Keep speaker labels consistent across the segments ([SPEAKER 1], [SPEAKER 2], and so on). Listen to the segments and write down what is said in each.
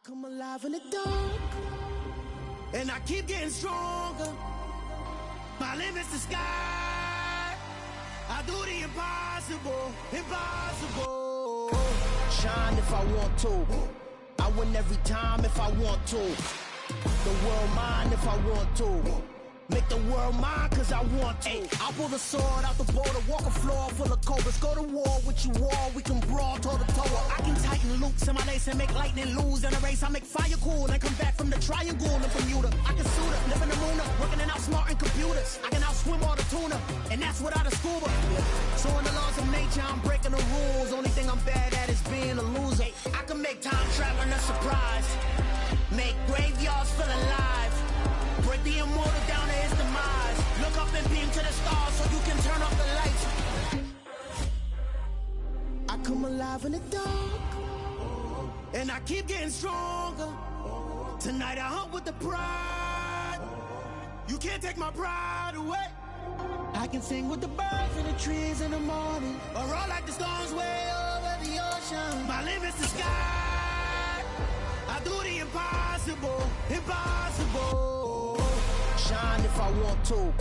[SPEAKER 1] come alive in the dark, and I keep getting stronger. My limit's the sky. I do the impossible, impossible. Shine if I want to. I win every time if I want to. The world mine if I want to. Make the world mine cause I want to. I pull the sword out the border, walk a floor full of cobras. Go to war with you all, we can brawl toe to toe. I can tighten loops in my lace and make lightning lose in a race. I make fire cool and come back from the triangle in Bermuda. I can suit up, live in the moon up, working and outsmarting computers. I can outswim all the tuna, and that's without a scuba. So in the laws of nature, I'm breaking the rules. Only thing I'm bad at is being a loser. I can make time traveling a surprise, make graveyards feel alive, break the immortal down to his demise. Look up and beam to the stars so you can turn off the lights. I come alive in the dark, and I keep getting stronger. Tonight I hunt with the pride. You can't take my pride away. I can sing with the birds and the trees in the morning, or roll like the storms way over the ocean. My limit's the sky. I do the impossible, impossible. Shine if I want to.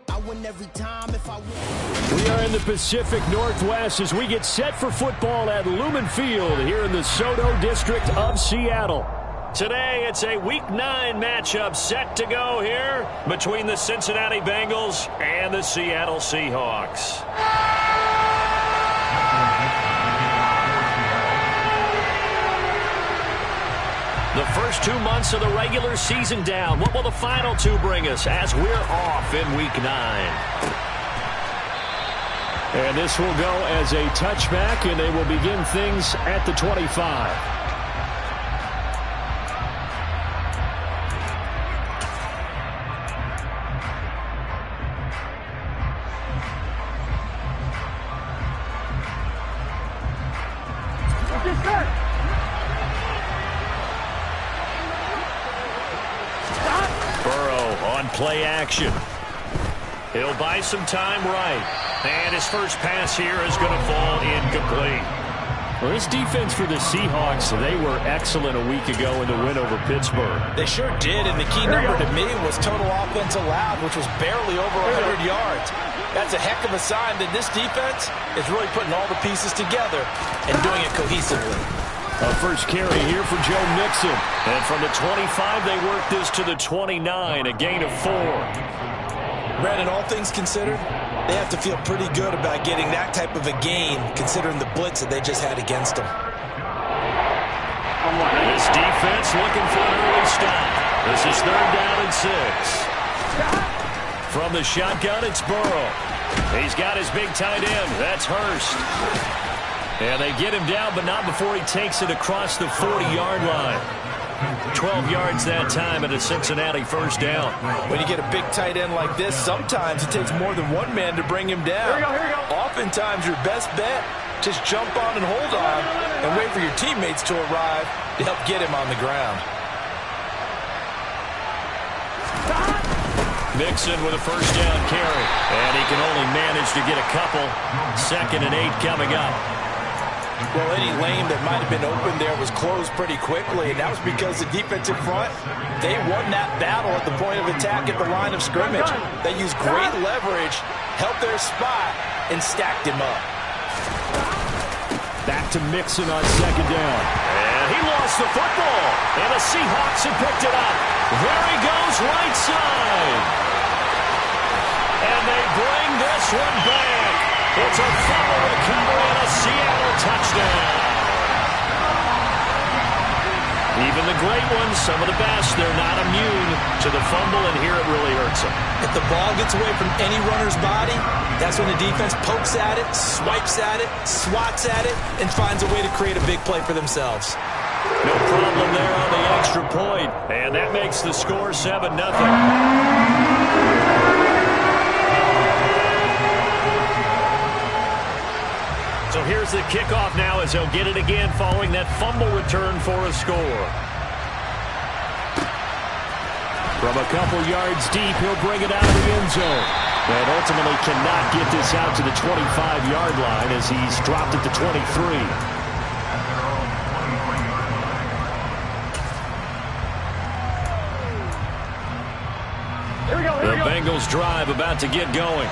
[SPEAKER 1] I win every time if I want.
[SPEAKER 2] We are in the Pacific Northwest as we get set for football at Lumen Field here in the Soto District of Seattle. Today, it's a Week 9 matchup set to go here between the Cincinnati Bengals and the Seattle Seahawks. The first 2 months of the regular season down. What will the final 2 bring us as we're off in Week 9? And this will go as a touchback, and they will begin things at the 25. Play action. He'll buy some time right. And his first pass here is going to fall incomplete. Well, this defense for the Seahawks, they were excellent a week ago in the win over Pittsburgh.
[SPEAKER 3] They sure did, and the key number to me was total offense allowed, which was barely over 100 yards. That's a heck of a sign that this defense is really putting all the pieces together and doing it cohesively.
[SPEAKER 2] A first carry here for Joe Mixon. And from the 25, they work this to the 29, a gain of 4.
[SPEAKER 3] Brandon, all things considered, they have to feel pretty good about getting that type of a gain, considering the blitz that they just had against them.
[SPEAKER 2] This defense looking for an early stop. This is 3rd down and 6. From the shotgun, it's Burrow. He's got his big tight end. That's Hurst. And they get him down, but not before he takes it across the 40-yard line. 12 yards that time and a Cincinnati first down.
[SPEAKER 3] When you get a big tight end like this, sometimes it takes more than one man to bring him down. Here we go. Oftentimes, your best bet, just jump on and hold on and wait for your teammates to arrive to help get him on the ground.
[SPEAKER 2] Mixon with a first down carry. And he can only manage to get a couple. 2nd and 8 coming up.
[SPEAKER 3] Well, any lane that might have been open there was closed pretty quickly, and that was because the defensive front, they won that battle at the point of attack at the line of scrimmage. They used great leverage, helped their spot, and stacked him up.
[SPEAKER 2] Back to Mixon on 2nd down. And he lost the football, and the Seahawks have picked it up. There he goes, right side. And they bring this one back. It's a fumble recovery and a Seattle touchdown. Even the great ones, some of the best, they're not immune to the fumble, and here it really hurts them.
[SPEAKER 3] If the ball gets away from any runner's body, that's when the defense pokes at it, swipes at it, swats at it, and finds a way to create a big play for themselves.
[SPEAKER 2] No problem there on the extra point, and that makes the score 7-0. So here's the kickoff now as he'll get it again following that fumble return for a score. From a couple yards deep, he'll bring it out of the end zone. And ultimately cannot get this out to the 25-yard line as he's dropped it to 23. Bengals drive about to get going.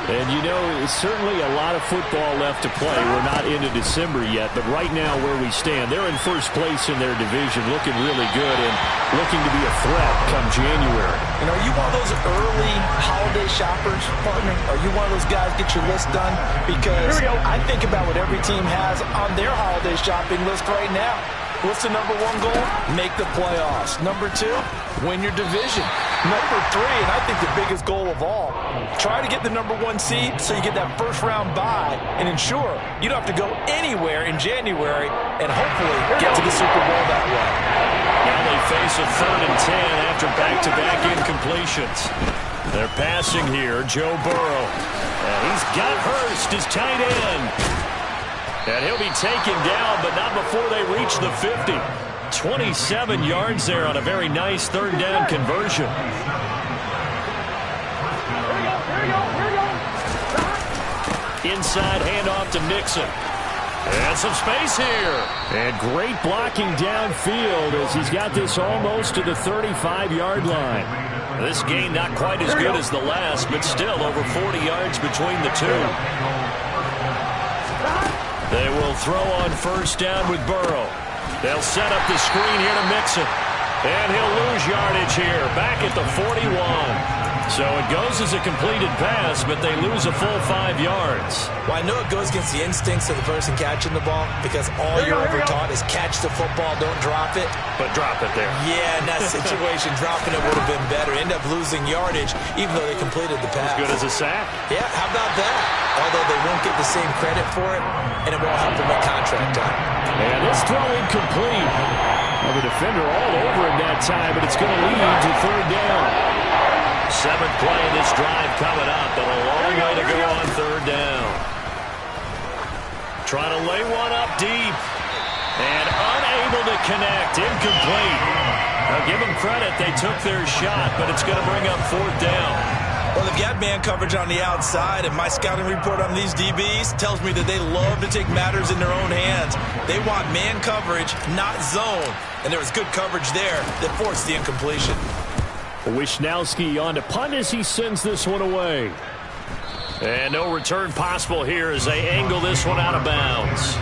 [SPEAKER 4] And, you know, it's certainly a lot of football left to play. We're not into December yet, but right now where we stand, they're in first place in their division, looking really good and looking to be a threat come January.
[SPEAKER 3] And are you one of those early holiday shoppers, partner? Are you one of those guys get your list done? Because I think about what every team has on their holiday shopping list right now. What's the number one goal? Make the playoffs. Number two, win your division. Number three, and I think the biggest goal of all, try to get the number one seed so you get that first round bye and ensure you don't have to go anywhere in January and hopefully get to the Super Bowl that way.
[SPEAKER 2] Now they face a 3rd and 10 after back-to-back incompletions. They're passing here, Joe Burrow. And he's got Hurst, his tight end. And he'll be taken down, but not before they reach the 50. 27 yards there on a very nice 3rd down conversion. Inside handoff to Nixon. And some space here.
[SPEAKER 4] And great blocking downfield as he's got this almost to the 35-yard line.
[SPEAKER 2] This game not quite as good as the last, but still over 40 yards between the two. They will throw on 1st down with Burrow. They'll set up the screen here to Mixon. And he'll lose yardage here, back at the 41. So it goes as a completed pass, but they lose a full 5 yards.
[SPEAKER 3] Well, I know it goes against the instincts of the person catching the ball because all you're ever taught is catch the football, don't drop it.
[SPEAKER 2] But drop it there.
[SPEAKER 3] Yeah, in that situation, dropping it would have been better. End up losing yardage, even though they completed the pass.
[SPEAKER 2] As good as a sack.
[SPEAKER 3] Yeah, how about that? Although they won't get the same credit for it, and it won't help them at contract time.
[SPEAKER 4] And this throw incomplete. Well, the defender all over him that time, but it's going to lead to 3rd down.
[SPEAKER 2] 7th play of this drive coming up, and a long way to go on 3rd down. Trying to lay one up deep. And unable to connect. Incomplete. Now give them credit. They took their shot, but it's going to bring up 4th down.
[SPEAKER 3] Well, they've got man coverage on the outside, and my scouting report on these DBs tells me that they love to take matters in their own hands. They want man coverage, not zone. And there was good coverage there that forced the incompletion.
[SPEAKER 4] Wisnowski on to punt as he sends this one away.
[SPEAKER 2] And no return possible here as they angle this one out of bounds.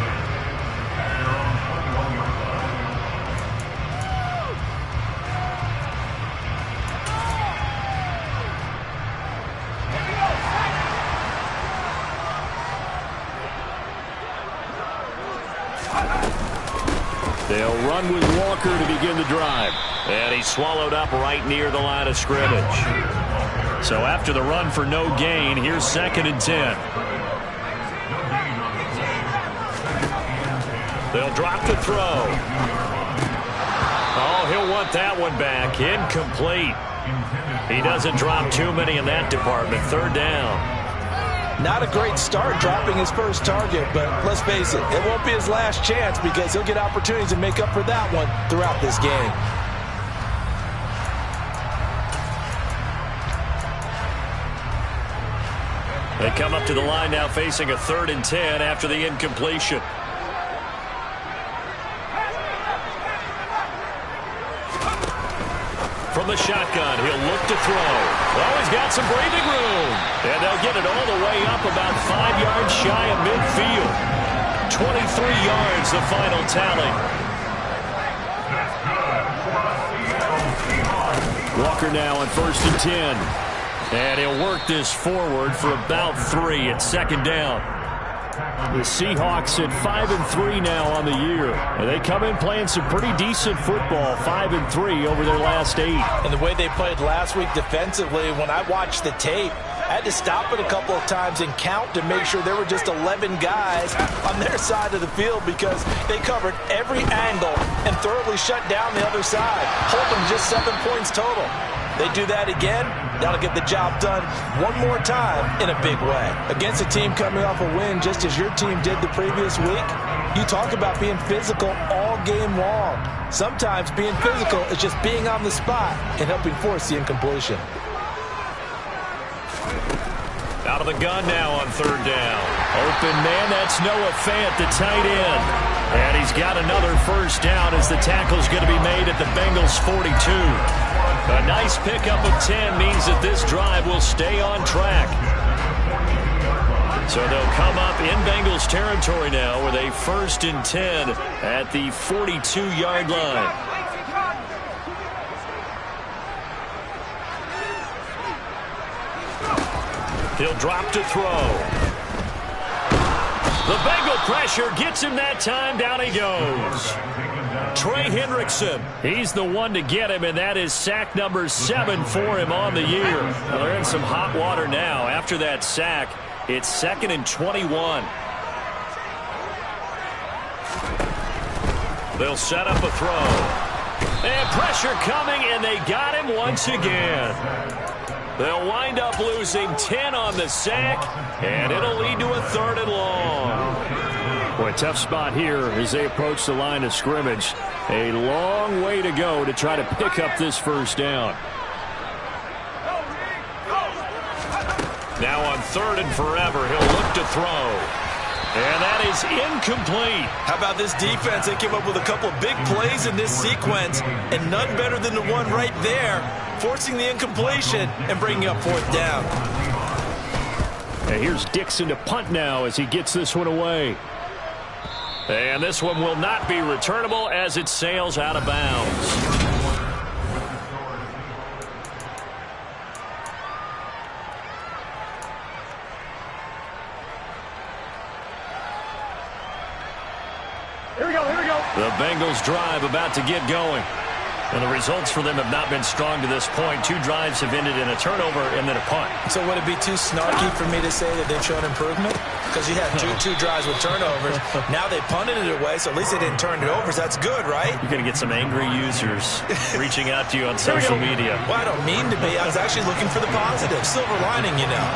[SPEAKER 4] They'll run with Walker to begin the drive.
[SPEAKER 2] And he's swallowed up right near the line of scrimmage. So after the run for no gain, here's 2nd and 10. They'll drop the throw. Oh, he'll want that one back. Incomplete. He doesn't drop too many in that department. 3rd down.
[SPEAKER 3] Not a great start dropping his first target, but let's face it, it won't be his last chance because he'll get opportunities to make up for that one throughout this game.
[SPEAKER 2] They come up to the line now facing a 3rd and 10 after the incompletion. From the shotgun, he'll look to throw. Oh, he's got some breathing room. And they'll get it all the way up about 5 yards shy of midfield. 23 yards, the final tally.
[SPEAKER 4] Walker now on 1st and 10.
[SPEAKER 2] And he'll work this forward for about 3 at 2nd down.
[SPEAKER 4] The Seahawks at 5-3 now on the year. And they come in playing some pretty decent football, 5-3 over their last 8.
[SPEAKER 3] And the way they played last week defensively, when I watched the tape, I had to stop it a couple of times and count to make sure there were just 11 guys on their side of the field because they covered every angle and thoroughly shut down the other side, holding just 7 points total. They do that again, that'll get the job done one more time in a big way. Against a team coming off a win just as your team did the previous week, you talk about being physical all game long. Sometimes being physical is just being on the spot and helping force the incompletion.
[SPEAKER 2] Out of the gun now on 3rd down.
[SPEAKER 4] Open man, that's Noah Fant, the tight end.
[SPEAKER 2] And he's got another first down as the tackle's going to be made at the Bengals' 42. A nice pickup of 10 means that this drive will stay on track. So they'll come up in Bengals territory now with a 1st and 10 at the 42-yard line. He'll drop to throw. The Bengal pressure gets him that time. Down he goes. Trey Hendrickson. He's the one to get him, and that is sack number 7 for him on the year. Well, they're in some hot water now. After that sack, it's 2nd and 21. They'll set up a throw. And pressure coming, and they got him once again. They'll wind up losing 10 on the sack, and it'll lead to a 3rd and long.
[SPEAKER 4] Boy, tough spot here as they approach the line of scrimmage. A long way to go to try to pick up this first down.
[SPEAKER 2] Now on 3rd and forever, he'll look to throw. And that is incomplete.
[SPEAKER 3] How about this defense? They came up with a couple of big plays in this sequence, and none better than the one right there, forcing the incompletion and bringing up 4th down.
[SPEAKER 4] And here's Dixon to punt now as he gets this one away.
[SPEAKER 2] And this one will not be returnable as it sails out of bounds. The Bengals drive about to get going. And the results for them have not been strong to this point. 2 drives have ended in a turnover and then a punt.
[SPEAKER 3] So would it be too snarky for me to say that they've shown improvement? Because you had two drives with turnovers. Now they punted it away, so at least they didn't turn it over. So that's good, right?
[SPEAKER 2] You're going to get some angry users reaching out to you on social media.
[SPEAKER 3] Well, I don't mean to be. I was actually looking for the positive. Silver lining, you know.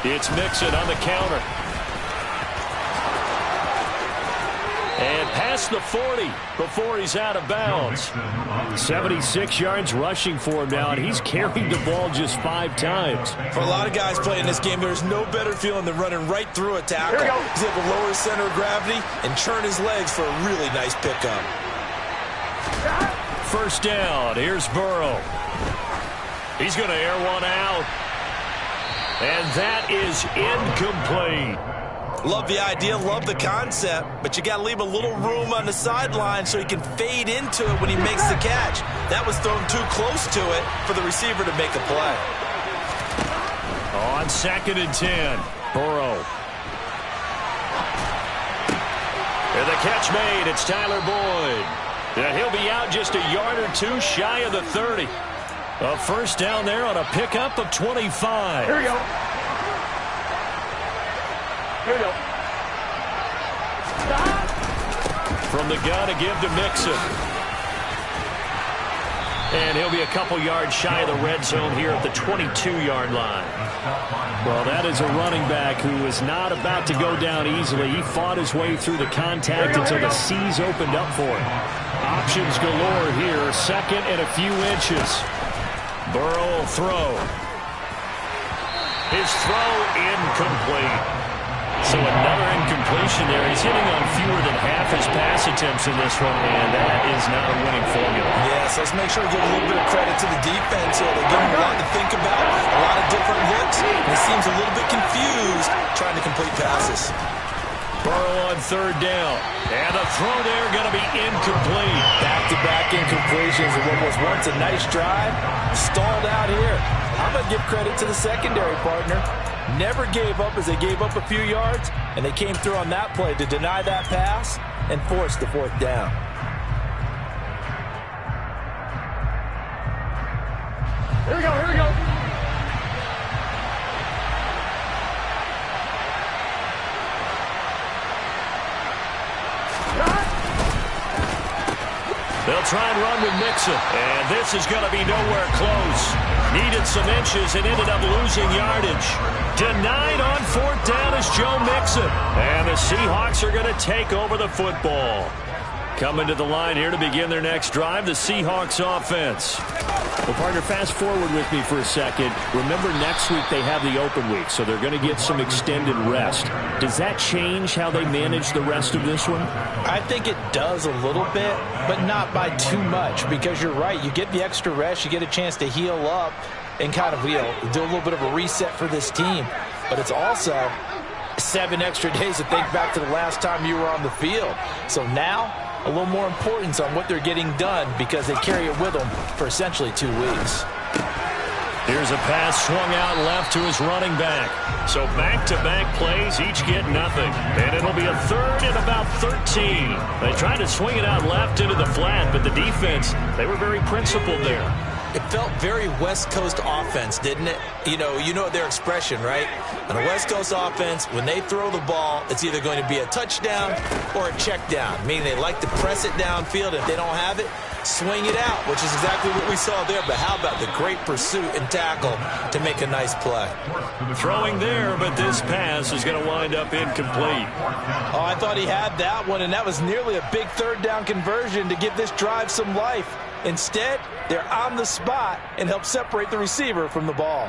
[SPEAKER 2] It's Mixon on the counter. And past the 40 before he's out of bounds.
[SPEAKER 4] 76 yards rushing for him now, and he's carried the ball just 5 times.
[SPEAKER 3] For a lot of guys playing this game, there's no better feeling than running right through a tackle. He's able to lower his center of gravity and churn his legs for a really nice pickup.
[SPEAKER 2] First down. Here's Burrow. He's going to air one out. And that is incomplete.
[SPEAKER 3] Love the idea, love the concept, but you got to leave a little room on the sideline so he can fade into it when he makes the catch. That was thrown too close to it for the receiver to make a play.
[SPEAKER 2] On 2nd and 10, Burrow. And the catch made. It's Tyler Boyd. And he'll be out just a yard or 2 shy of the 30. A first down there on a pickup of 25.
[SPEAKER 5] Here we go. Here we go.
[SPEAKER 2] From the gun to give to Mixon. And he'll be a couple yards shy of the red zone here at the 22-yard line.
[SPEAKER 4] Well, that is a running back who is not about to go down easily. He fought his way through the contact until the C's opened up for him. Options galore here. 2nd and a few inches.
[SPEAKER 2] Burrow will throw. His throw incomplete. So another incompletion there. He's hitting on fewer than half his pass attempts in this one, and that is not a winning formula.
[SPEAKER 3] Yes, let's make sure we give a little bit of credit to the defense here. They give him a lot to think about, a lot of different looks, and he seems a little bit confused trying to complete passes.
[SPEAKER 2] Burrow on 3rd down. And the throw there going to be incomplete.
[SPEAKER 3] Back-to-back incompletions of what was once a nice drive. Stalled out here. I'm going to give credit to the secondary partner. Never gave up as they gave up a few yards, and they came through on that play to deny that pass and force the 4th down.
[SPEAKER 5] Here we go, here we go.
[SPEAKER 2] They'll try and run with Mixon. And this is going to be nowhere close. Needed some inches and ended up losing yardage. Denied on 4th down is Joe Mixon. And the Seahawks are going to take over the football.
[SPEAKER 4] Coming to the line here to begin their next drive, the Seahawks offense. Well, partner, fast forward with me for a second. Remember, next week they have the open week, so they're going to get some extended rest. Does that change how they manage the rest of this one?
[SPEAKER 3] I think it does a little bit, but not by too much, because you're right. You get the extra rest, you get a chance to heal up and kind of, do a little bit of a reset for this team. But it's also 7 extra days to think back to the last time you were on the field. So now, a little more importance on what they're getting done because they carry it with them for essentially 2 weeks.
[SPEAKER 4] Here's a pass swung out left to his running back.
[SPEAKER 2] So back-to-back plays, each get nothing. And it'll be a 3rd and about 13. They tried to swing it out left into the flat, but the defense, they were very principled there.
[SPEAKER 3] It felt very West Coast offense, didn't it? You know their expression, right? On a West Coast offense, when they throw the ball, it's either going to be a touchdown or a check down, meaning they like to press it downfield. If they don't have it, swing it out, which is exactly what we saw there. But how about the great pursuit and tackle to make a nice play?
[SPEAKER 2] Throwing there, but this pass is going to wind up incomplete.
[SPEAKER 3] Oh, I thought he had that one, and that was nearly a big 3rd down conversion to give this drive some life. Instead, they're on the spot and help separate the receiver from the ball.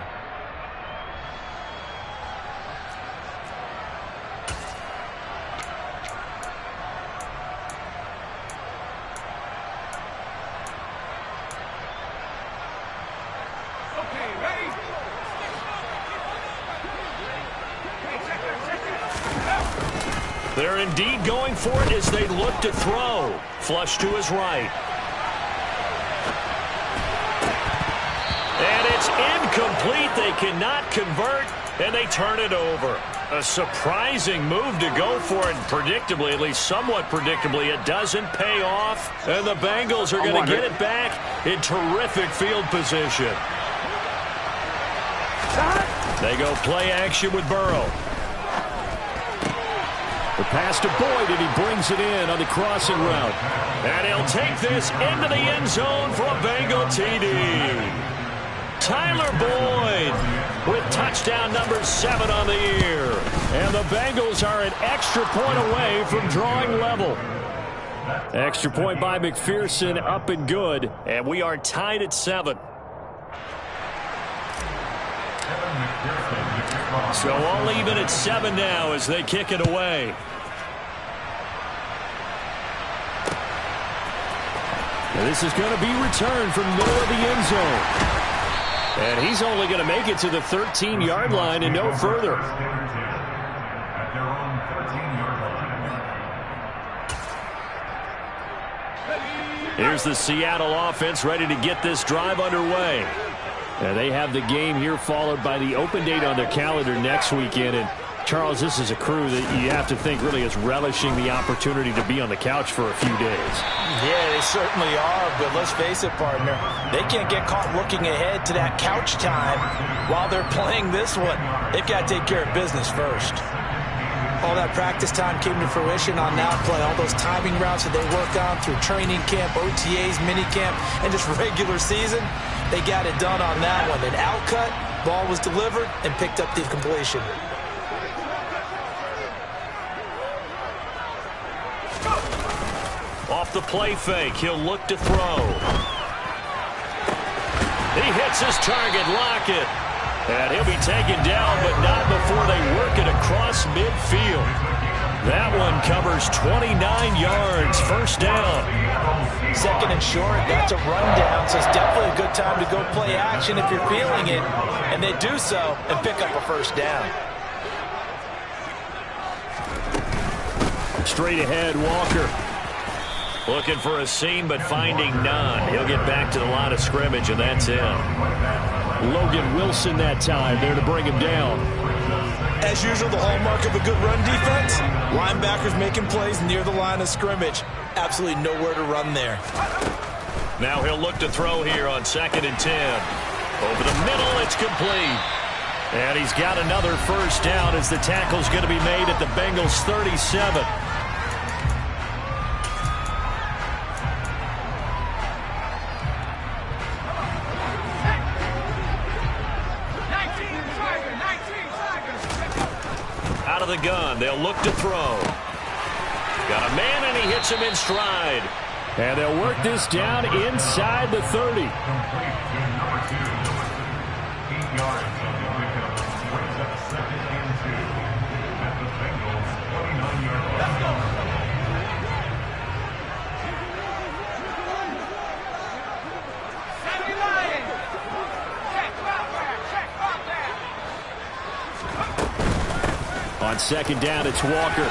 [SPEAKER 2] They're indeed going for it as they look to throw. Flush to his right. And it's incomplete. They cannot convert, and they turn it over. A surprising move to go for it. Predictably, at least somewhat predictably, it doesn't pay off. And the Bengals are going to get it back in terrific field position. They go play action with Burrow.
[SPEAKER 4] The pass to Boyd, and he brings it in on the crossing route.
[SPEAKER 2] And he'll take this into the end zone for a Bengal TD. Tyler Boyd with touchdown number 7 on the year.
[SPEAKER 4] And the Bengals are an extra point away from drawing level. Extra point by McPherson, up and good.
[SPEAKER 2] And we are tied at 7. So all even at 7 now as they kick it away.
[SPEAKER 4] And this is going to be returned from the middle of the end zone.
[SPEAKER 2] And he's only going to make it to the 13-yard line and no further. Here's the Seattle offense ready to get this drive underway.
[SPEAKER 4] They have the game here followed by the open date on their calendar next weekend. And Charles, this is a crew that you have to think really is relishing the opportunity to be on the couch for a few days.
[SPEAKER 3] Yeah, they certainly are, but let's face it, partner. They can't get caught looking ahead to that couch time while they're playing this one. They've got to take care of business first. All that practice time came to fruition on that play. All those timing routes that they work on through training camp, OTAs, minicamp, and just regular season, they got it done on that one. An outcut, ball was delivered, and picked up the completion.
[SPEAKER 2] Off the play fake, he'll look to throw. He hits his target, Lockett. And he'll be taken down, but not before they work it across midfield. That one covers 29 yards, first down.
[SPEAKER 3] 2nd and short, that's a rundown, so it's definitely a good time to go play action if you're feeling it. And they do so and pick up a first down.
[SPEAKER 4] Straight ahead, Walker.
[SPEAKER 2] Looking for a seam, but finding none. He'll get back to the line of scrimmage, and that's it.
[SPEAKER 4] Logan Wilson that time there to bring him down.
[SPEAKER 3] As usual, the hallmark of a good run defense, linebackers making plays near the line of scrimmage. Absolutely nowhere to run there.
[SPEAKER 2] Now he'll look to throw here on 2nd and 10. Over the middle, it's complete. And he's got another first down as the tackle's going to be made at the Bengals' 37. Out of the gun, they'll look to throw. Got a man, and he hits him in stride.
[SPEAKER 4] And they'll work this down inside the 30. On second down, it's Walker.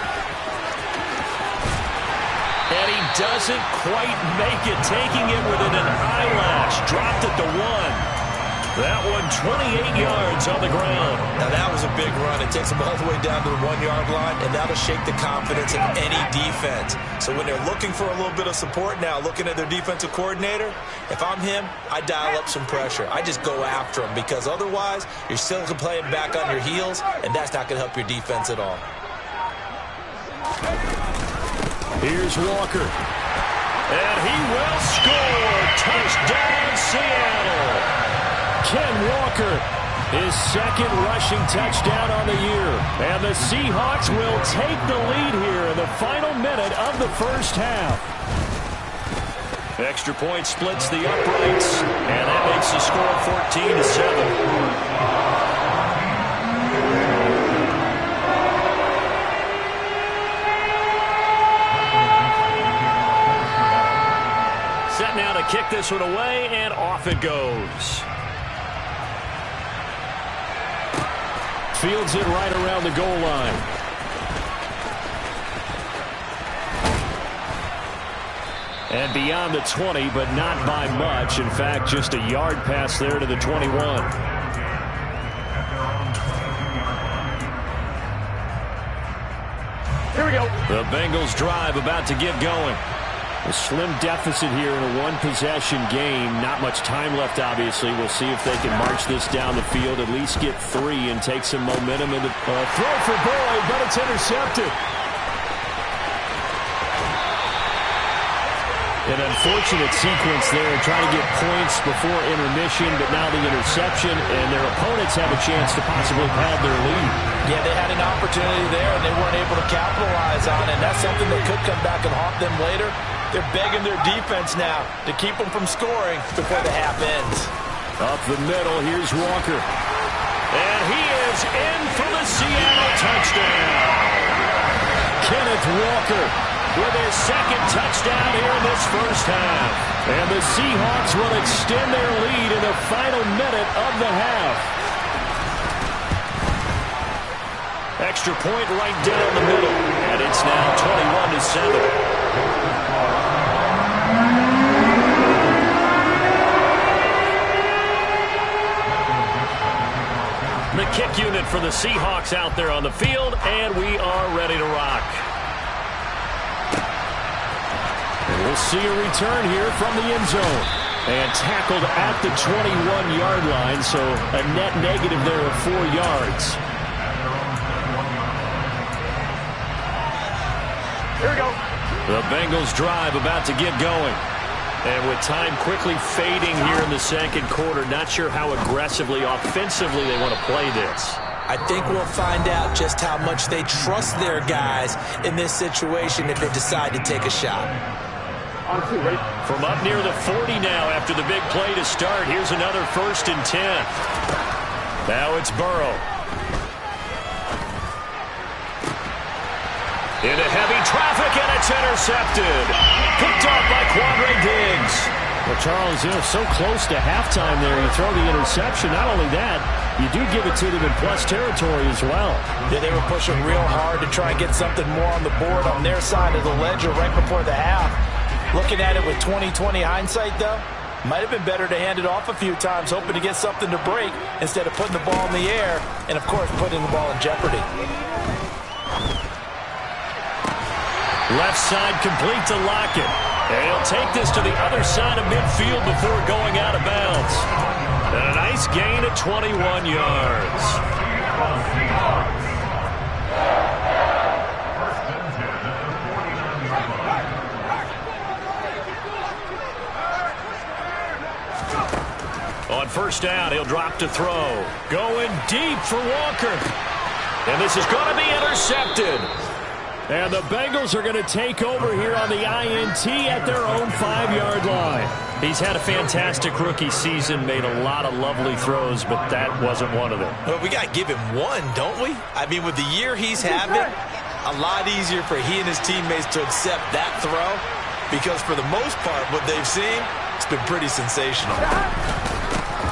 [SPEAKER 2] And he doesn't quite make it, taking it within an eyelash. Dropped at the 1. That one 28 yards on the ground.
[SPEAKER 3] Now that was a big run. It takes them all the way down to the 1-yard line, and that'll shake the confidence of any defense. So when they're looking for a little bit of support now, looking at their defensive coordinator, if I'm him, I dial up some pressure. I just go after him, because otherwise you're still playing back on your heels, and that's not going to help your defense at all.
[SPEAKER 4] Here's Walker.
[SPEAKER 2] And he will score. Touchdown, Seattle.
[SPEAKER 4] Ken Walker, his second rushing touchdown on the year. And the Seahawks will take the lead here in the final minute of the first half.
[SPEAKER 2] Extra point splits the uprights, and that makes the score 14-7. Set now to kick this one away, and off it goes.
[SPEAKER 4] Fields it right around the goal line. And beyond the 20, but not by much. In fact, just a yard pass there to the 21.
[SPEAKER 5] Here we go.
[SPEAKER 2] The Bengals drive about to get going.
[SPEAKER 4] A slim deficit here in a one-possession game. Not much time left, obviously. We'll see if they can march this down the field, at least get 3 and take some momentum in the throw for Boyd, but it's intercepted. An unfortunate sequence there, trying to get points before intermission, but now the interception, and their opponents have a chance to possibly pad their lead.
[SPEAKER 3] Yeah, they had an opportunity there, and they weren't able to capitalize on it. That's something that could come back and haunt them later. They're begging their defense now to keep them from scoring before the half ends.
[SPEAKER 4] Up the middle, here's Walker.
[SPEAKER 2] And he is in for the Seattle touchdown.
[SPEAKER 4] Kenneth Walker
[SPEAKER 2] with his second touchdown here in this first half.
[SPEAKER 4] And the Seahawks will extend their lead in the final minute of the half.
[SPEAKER 2] Extra point right down the middle. And it's now 21-7. The kick unit for the Seahawks out there on the field, and we are ready to rock.
[SPEAKER 4] And we'll see a return here from the end zone. And tackled at the 21-yard line, so a net negative there of 4 yards.
[SPEAKER 5] Here we go.
[SPEAKER 2] The Bengals drive about to get going. And with time quickly fading here in the second quarter, not sure how aggressively, offensively they want to play this.
[SPEAKER 3] I think we'll find out just how much they trust their guys in this situation if they decide to take a shot.
[SPEAKER 5] On 2, ready?
[SPEAKER 2] From up near the 40 now after the big play to start, here's another 1st and 10. Now it's Burrow. Into heavy traffic, and it's intercepted. Picked off by Quandre Diggs.
[SPEAKER 4] Well, Charles, so close to halftime there. You throw the interception. Not only that, you do give it to them in plus territory as well.
[SPEAKER 3] Yeah, they were pushing real hard to try and get something more on the board on their side of the ledger right before the half. Looking at it with 20/20 hindsight, though, might have been better to hand it off a few times, hoping to get something to break instead of putting the ball in the air and, of course, putting the ball in jeopardy.
[SPEAKER 2] Left side complete to Lockett. And he'll take this to the other side of midfield before going out of bounds. And a nice gain of 21 yards. On first down, he'll drop to throw. Going deep for Walker. And this is going to be intercepted.
[SPEAKER 4] And the Bengals are going to take over here on the INT at their own 5-yard line.
[SPEAKER 2] He's had a fantastic rookie season, made a lot of lovely throws, but that wasn't one of them.
[SPEAKER 3] Well, we got to give him one, don't we? I mean, with the year he's having, a lot easier for he and his teammates to accept that throw because for the most part, what they've seen, it's been pretty sensational.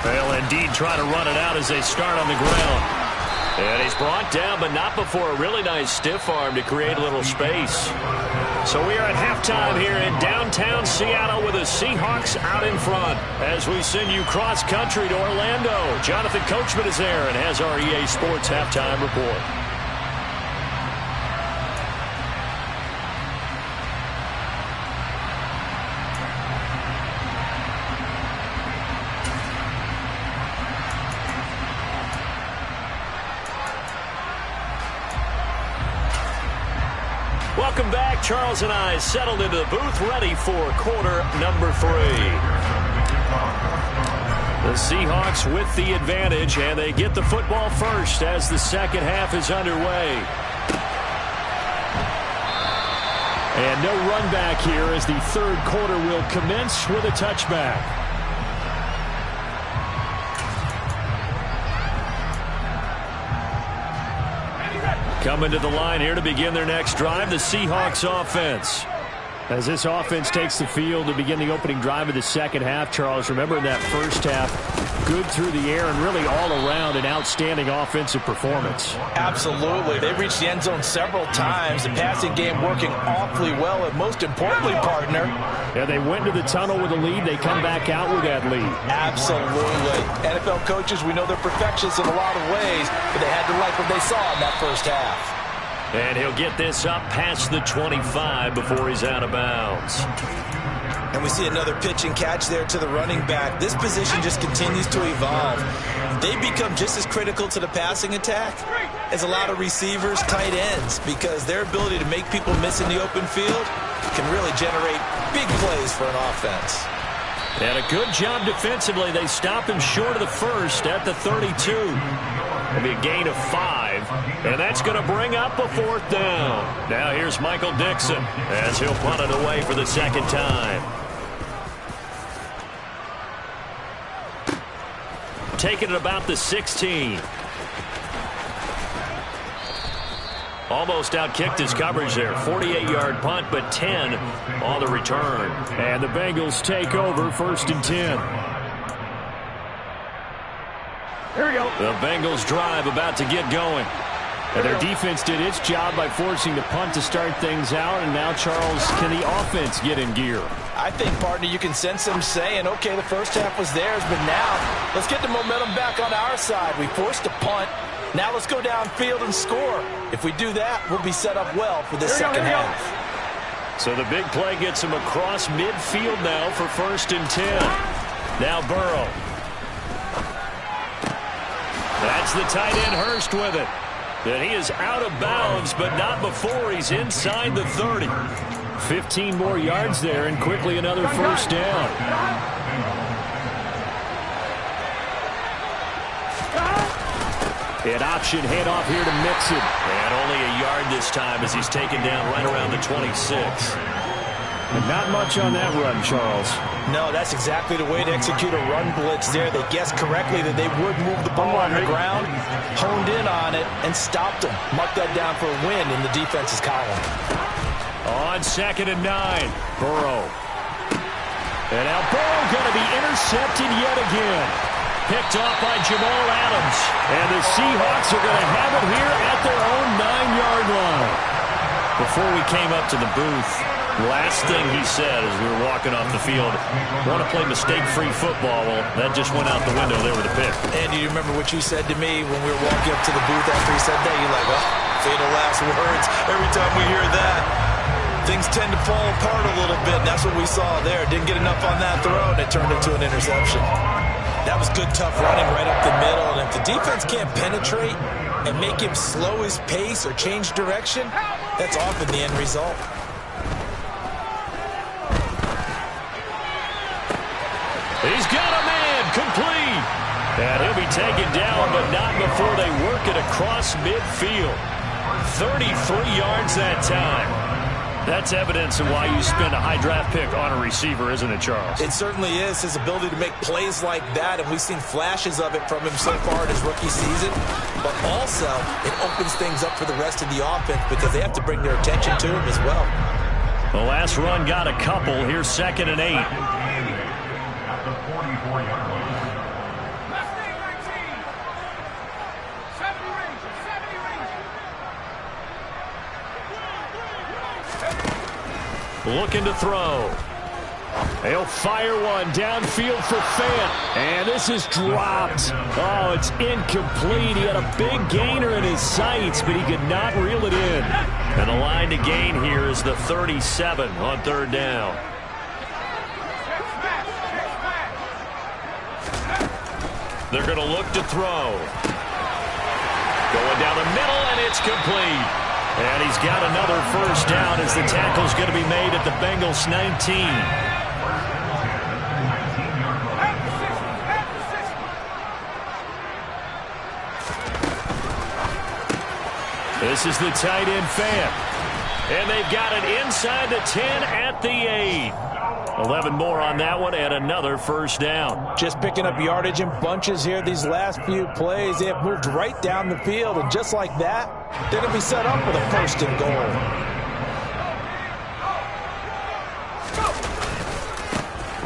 [SPEAKER 2] They'll indeed try to run it out as they start on the ground. And he's brought down, but not before a really nice stiff arm to create a little space. So we are at halftime here in downtown Seattle with the Seahawks out in front. As we send you cross-country to Orlando, Jonathan Coachman is there and has our EA Sports halftime report. Welcome back. Charles and I settled into the booth, ready for quarter number 3. The Seahawks with the advantage, and they get the football first as the second half is underway.
[SPEAKER 4] And no run back here as the third quarter will commence with a touchback. Coming to the line here to begin their next drive, the Seahawks offense. As this offense takes the field to begin the opening drive of the second half, Charles, remember in that first half, good through the air and really all around an outstanding offensive performance.
[SPEAKER 3] Absolutely. They reached the end zone several times. The passing game working awfully well, and most importantly, partner.
[SPEAKER 4] Yeah, they went to the tunnel with a lead. They come back out with that lead.
[SPEAKER 3] Absolutely. NFL coaches, we know they're perfectionists in a lot of ways, but they had to like what they saw in that first half.
[SPEAKER 2] And he'll get this up past the 25 before he's out of bounds.
[SPEAKER 3] And we see another pitch and catch there to the running back. This position just continues to evolve. They become just as critical to the passing attack as a lot of receivers, tight ends, because their ability to make people miss in the open field can really generate big plays for an offense.
[SPEAKER 2] And a good job defensively. They stop him short of the first at the 32. It'll be a gain of 5, and that's going to bring up a 4th down. Now here's Michael Dixon as he'll punt it away for the second time. Taking it about the 16. Almost outkicked his coverage there. 48-yard punt, but 10 on the return.
[SPEAKER 4] And the Bengals take over 1st and 10.
[SPEAKER 5] Here we go.
[SPEAKER 2] The Bengals drive about to get going.
[SPEAKER 4] And their defense did its job by forcing the punt to start things out. And now, Charles, can the offense get in gear?
[SPEAKER 3] I think, partner, you can sense them saying, okay, the first half was theirs, but now let's get the momentum back on our side. We forced a punt. Now let's go downfield and score. If we do that, we'll be set up well for the second half.
[SPEAKER 2] So the big play gets him across midfield now for 1st and 10. Now Burrow. That's the tight end Hurst with it. And he is out of bounds, but not before he's inside the 30. 15 more yards there, and quickly another 1st down.
[SPEAKER 4] An option handoff here to Mixon.
[SPEAKER 2] And only a yard this time as he's taken down right around the 26.
[SPEAKER 4] And not much on that run, Charles.
[SPEAKER 3] No, that's exactly the way to execute a run blitz there. They guessed correctly that they would move the ball on the ground, honed in on it, and stopped them. Mark that down for a win in the defense's column.
[SPEAKER 2] On 2nd and 9, Burrow.
[SPEAKER 4] And now Burrow going to be intercepted yet again.
[SPEAKER 2] Picked off by Jamal Adams.
[SPEAKER 4] And the Seahawks are going to have it here at their own 9-yard line.
[SPEAKER 2] Before we came up to the booth, last thing he said as we were walking off the field, want to play mistake-free football. Well, that just went out the window there with a pick.
[SPEAKER 3] And do you remember what you said to me when we were walking up to the booth after he said that? You're like, oh, fatal last words. Every time we hear that, things tend to fall apart a little bit. And that's what we saw there. Didn't get enough on that throw, and it turned into an interception. That was good, tough running right up the middle. And if the defense can't penetrate and make him slow his pace or change direction, that's often the end result.
[SPEAKER 2] He's got a man complete. And he'll be taken down, but not before they work it across midfield. 33 yards that time. That's evidence of why you spend a high draft pick on a receiver, isn't it, Charles?
[SPEAKER 3] It certainly is. His ability to make plays like that, and we've seen flashes of it from him so far in his rookie season. But also, it opens things up for the rest of the offense because they have to bring their attention to him as well.
[SPEAKER 2] The last run got a couple. Here's 2nd and 8. Looking to throw. He'll fire one downfield for Fant. And this is dropped. Oh, it's incomplete. He had a big gainer in his sights, but he could not reel it in. And the line to gain here is the 37 on 3rd down. They're going to look to throw. Going down the middle, and it's complete. And he's got another 1st down as the tackle's going to be made at the Bengals 19. This is the tight end Fant. And they've got it inside the 10 at the 8. 11 more on that one and another 1st down.
[SPEAKER 3] Just picking up yardage in bunches here these last few plays. They have moved right down the field, and just like that, they're going to be set up with a 1st and goal.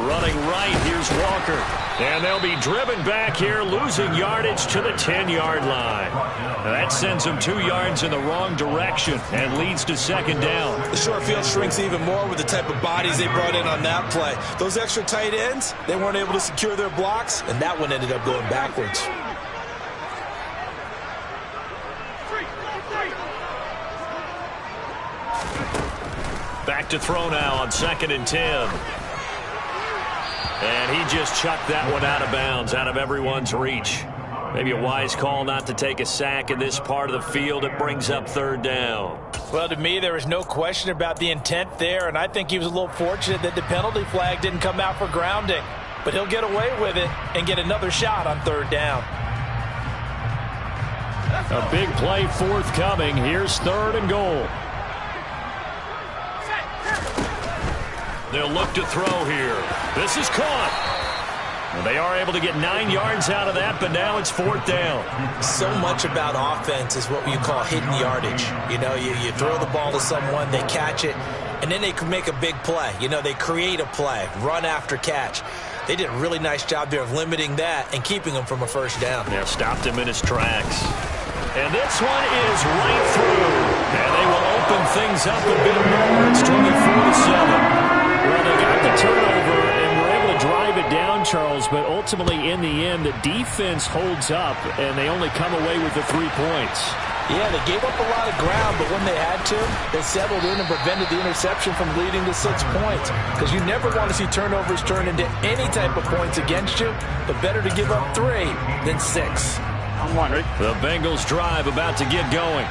[SPEAKER 2] Running right, here's Walker. And they'll be driven back here, losing yardage to the 10-yard line. Now that sends them 2 yards in the wrong direction and leads to 2nd down.
[SPEAKER 3] The short field shrinks even more with the type of bodies they brought in on that play. Those extra tight ends, they weren't able to secure their blocks, and that one ended up going backwards.
[SPEAKER 2] Back to throw now on 2nd and 10. And he just chucked that one out of bounds, out of everyone's reach. Maybe a wise call not to take a sack in this part of the field. It brings up 3rd down.
[SPEAKER 3] Well, to me, there is no question about the intent there, and I think he was a little fortunate that the penalty flag didn't come out for grounding. But he'll get away with it and get another shot on 3rd down.
[SPEAKER 2] A big play forthcoming. Here's 3rd and goal. They'll look to throw here. This is caught. Well, they are able to get 9 yards out of that, but now it's 4th down.
[SPEAKER 3] So much about offense is what you call hidden yardage. You know, you throw the ball to someone, they catch it, and then they can make a big play. You know, they create a play, run after catch. They did a really nice job there of limiting that and keeping him from a 1st down.
[SPEAKER 2] Yeah, stopped him in his tracks. And this one is right through. And they will open things up a bit more. It's 24-7. Well, they got the turnover and were able to drive it down, Charles, but ultimately in the end, the defense holds up, and they only come away with the 3 points.
[SPEAKER 3] Yeah, they gave up a lot of ground, but when they had to, they settled in and prevented the interception from leading to 6 points. Because you never want to see turnovers turn into any type of points against you, but better to give up 3 than 6.
[SPEAKER 5] I'm wondering.
[SPEAKER 2] The Bengals drive about to get going.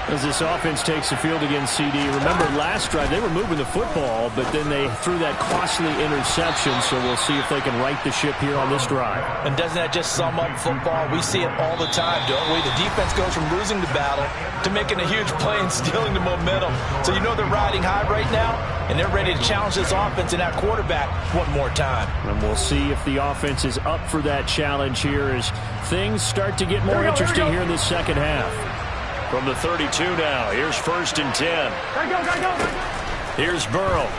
[SPEAKER 4] As this offense takes the field against CD, remember last drive they were moving the football, but then they threw that costly interception, so we'll see if they can right the ship here on this drive.
[SPEAKER 3] And doesn't that just sum up football? We see it all the time, don't we? The defense goes from losing the battle to making a huge play and stealing the momentum. So you know they're riding high right now, and they're ready to challenge this offense and that quarterback one more time.
[SPEAKER 4] And we'll see if the offense is up for that challenge here as things start to get more interesting here in this 2nd half.
[SPEAKER 2] From the 32 now, here's 1st and 10. Here's Burrow.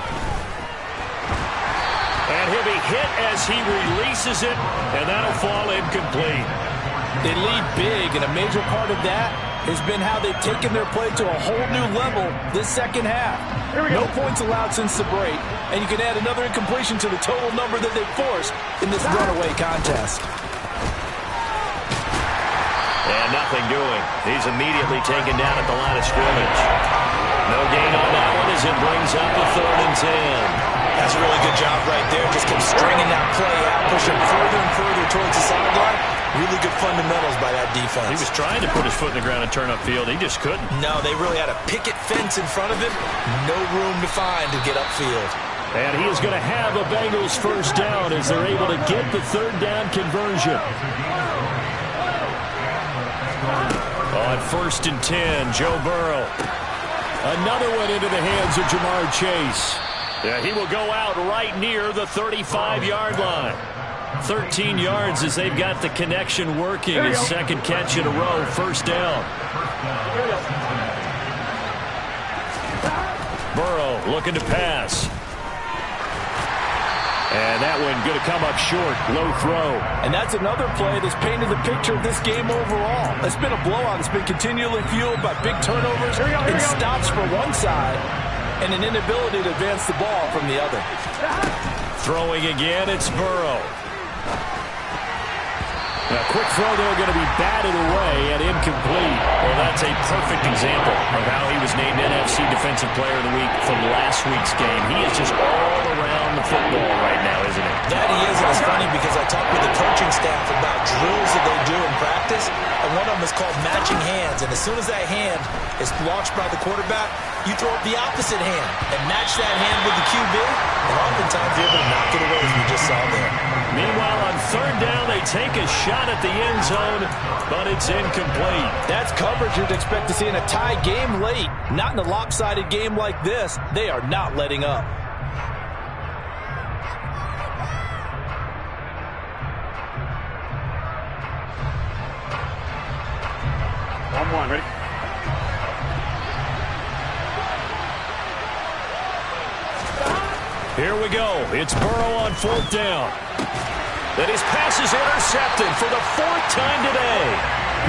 [SPEAKER 2] And he'll be hit as he releases it, and that'll fall incomplete.
[SPEAKER 3] They lead big, and a major part of that has been how they've taken their play to a whole new level this 2nd half. No points allowed since the break, and you can add another incompletion to the total number that they've forced in this runaway contest.
[SPEAKER 2] And nothing doing. He's immediately taken down at the line of scrimmage. No gain on that one as it brings up a 3rd and 10.
[SPEAKER 3] That's a really good job right there. Just kept stringing that play out, pushing further and further towards the sideline. Really good fundamentals by that defense.
[SPEAKER 2] He was trying to put his foot in the ground and turn upfield. He just couldn't.
[SPEAKER 3] No, they really had a picket fence in front of him. No room to find to get upfield.
[SPEAKER 4] And he is going to have a Bengals 1st down as they're able to get the 3rd down conversion.
[SPEAKER 2] On On 1st and 10, Joe Burrow.
[SPEAKER 4] Another one into the hands of Jamar Chase.
[SPEAKER 2] Yeah, he will go out right near the 35-yard line. 13 yards as they've got the connection working. His second catch in a row, first down. Burrow looking to pass. And that one going to come up short. Low throw.
[SPEAKER 3] And that's another play that's painted the picture of this game overall. It's been a blowout. It's been continually fueled by big turnovers and stops for one side and an inability to advance the ball from the other.
[SPEAKER 2] Throwing again, it's Burrow.
[SPEAKER 4] A quick throw there going to be batted away and incomplete.
[SPEAKER 2] Well, that's a perfect example of how he was named NFC Defensive Player of the Week from last week's game. He is just all around the football right now, isn't he?
[SPEAKER 3] That he is, and it's funny because I talked with the coaching staff about drills that they do in practice, and one of them is called matching hands. And as soon as that hand is launched by the quarterback, you throw up the opposite hand and match that hand with the QB, and oftentimes you're able to knock it away, as we just saw there.
[SPEAKER 2] Meanwhile, on 3rd down, they take a shot at the end zone, but it's incomplete.
[SPEAKER 3] That's coverage you'd expect to see in a tie game late. Not in a lopsided game like this. They are not letting up.
[SPEAKER 5] One, ready?
[SPEAKER 2] Here we go. It's Burrow on 4th down. Then his pass is intercepted for the 4th time today.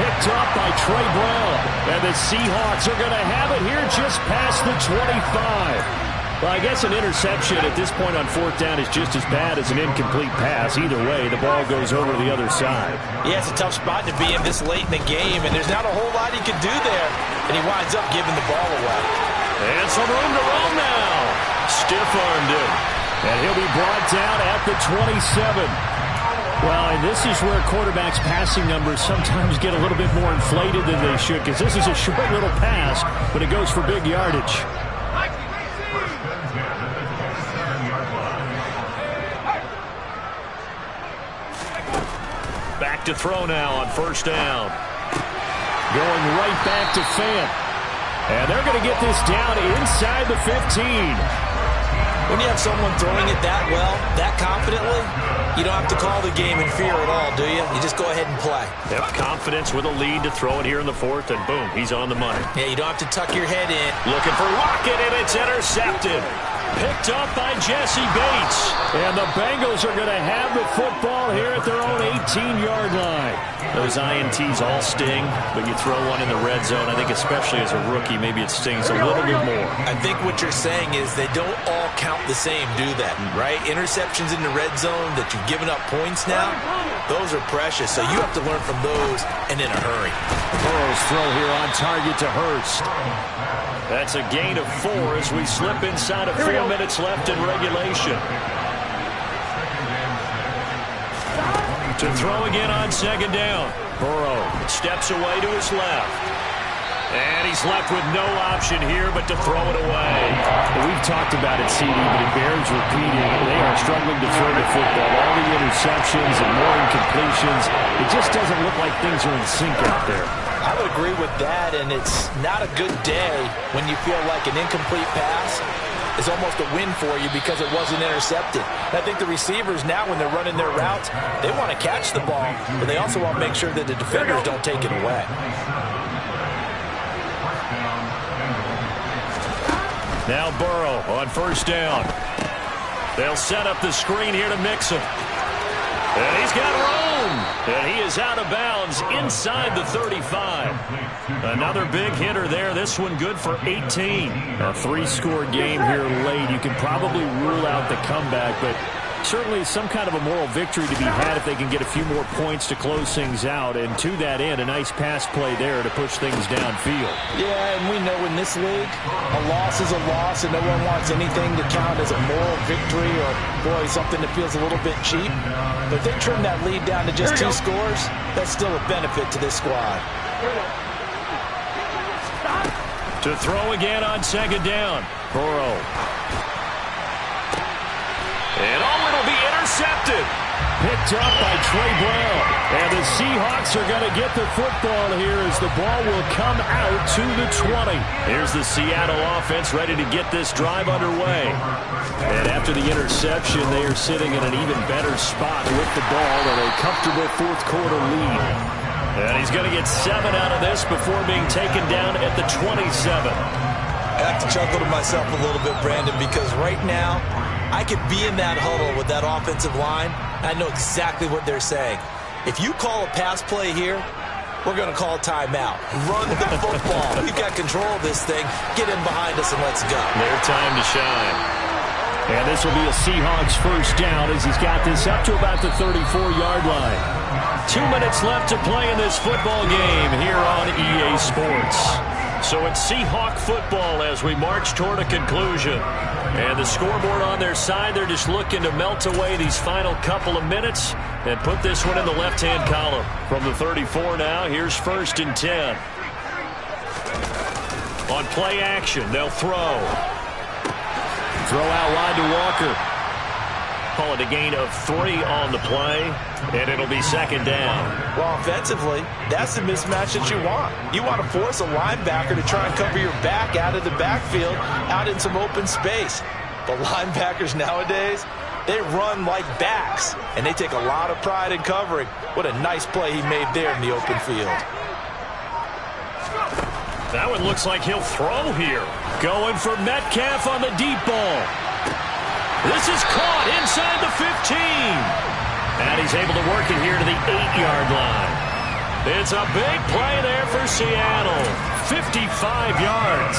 [SPEAKER 4] Picked up by Trey Brown. And the Seahawks are going to have it here just past the 25. Well, I guess an interception at this point on 4th down is just as bad as an incomplete pass. Either way, the ball goes over the other side.
[SPEAKER 3] Yeah, it's a tough spot to be in this late in the game, and there's not a whole lot he can do there. And he winds up giving the ball away.
[SPEAKER 2] And some room to roam now. Stiff-armed him.
[SPEAKER 4] And he'll be brought down at the 27. Well, and this is where quarterbacks' passing numbers sometimes get a little bit more inflated than they should, because this is a short little pass, but it goes for big yardage.
[SPEAKER 2] Back to throw now on 1st down.
[SPEAKER 4] Going right back to Fant. And they're going to get this down inside the 15.
[SPEAKER 3] When you have someone throwing it that well, that confidently, you don't have to call the game in fear at all, do you? You just go ahead and play.
[SPEAKER 2] Yep, confidence with a lead to throw it here in the 4th, and boom, he's on the money.
[SPEAKER 3] Yeah, you don't have to tuck your head in.
[SPEAKER 2] Looking for Lockett, and it's intercepted. Picked up by Jesse Bates.
[SPEAKER 4] And the Bengals are going to have the football here at their own 18-yard line.
[SPEAKER 2] Those INTs all sting, but you throw one in the red zone, I think especially as a rookie, maybe it stings a little bit more.
[SPEAKER 3] I think what you're saying is they don't all count the same, do that, right? Interceptions in the red zone that you've given up points now, those are precious, so you have to learn from those and in a hurry.
[SPEAKER 4] Burrow's throw here on target to Hurst.
[SPEAKER 2] That's a gain of 4 as we slip inside of 4 minutes left in regulation. To throw again on 2nd down. Burrow steps away to his left. And he's left with no option here but to throw it away.
[SPEAKER 4] We've talked about it, CD, but it bears repeating. They are struggling to throw the football. All the interceptions and more incompletions. It just doesn't look like things are in sync out there.
[SPEAKER 3] I would agree with that, and it's not a good day when you feel like an incomplete pass is almost a win for you because it wasn't intercepted. And I think the receivers now, when they're running their routes, they want to catch the ball, but they also want to make sure that the defenders don't take it away.
[SPEAKER 2] Now Burrow on 1st down. They'll set up the screen here to Mixon. And he's got room. And he is out of bounds inside the 35. Another big hitter there. This one good for 18.
[SPEAKER 4] A 3-score game here late. You can probably rule out the comeback, but certainly some kind of a moral victory to be had if they can get a few more points to close things out. And to that end, a nice pass play there to push things downfield.
[SPEAKER 3] Yeah, and we know in this league, a loss is a loss, and no one wants anything to count as a moral victory or, boy, something that feels a little bit cheap. But if they trim that lead down to just 2 scores, that's still a benefit to this squad.
[SPEAKER 2] To throw again on 2nd down. Burrow. And it'll be intercepted.
[SPEAKER 4] Picked up by Trey Brown. And the Seahawks are going to get the football here as the ball will come out to the 20.
[SPEAKER 2] Here's the Seattle offense ready to get this drive underway.
[SPEAKER 4] And after the interception, they are sitting in an even better spot with the ball and a comfortable fourth quarter lead.
[SPEAKER 2] And he's going to get 7 out of this before being taken down at the 27.
[SPEAKER 3] I have to chuckle to myself a little bit, Brandon, because right now I could be in that huddle with that offensive line. I know exactly what they're saying. If you call a pass play here, we're going to call timeout. Run the football. We've got control of this thing. Get in behind us and let's go.
[SPEAKER 2] Their time to shine.
[SPEAKER 4] And this will be a Seahawks first down as he's got this up to about the 34-yard line.
[SPEAKER 2] 2 minutes left to play in this football game here on EA Sports. So it's Seahawk football as we march toward a conclusion. And the scoreboard on their side, they're just looking to melt away these final couple of minutes and put this one in the left-hand column. From the 34 now, here's 1st and 10. On play action, they'll throw.
[SPEAKER 4] Throw out wide to Walker.
[SPEAKER 2] Call it a gain of 3 on the play, and it'll be 2nd down.
[SPEAKER 3] Well, offensively, that's the mismatch that you want. You want to force a linebacker to try and cover your back out of the backfield, out in some open space. But linebackers nowadays, they run like backs, and they take a lot of pride in covering. What a nice play he made there in the open field.
[SPEAKER 2] That one looks like he'll throw here. Going for Metcalf on the deep ball. This is caught inside the 15. And he's able to work it here to the 8-yard line. It's a big play there for Seattle. 55 yards.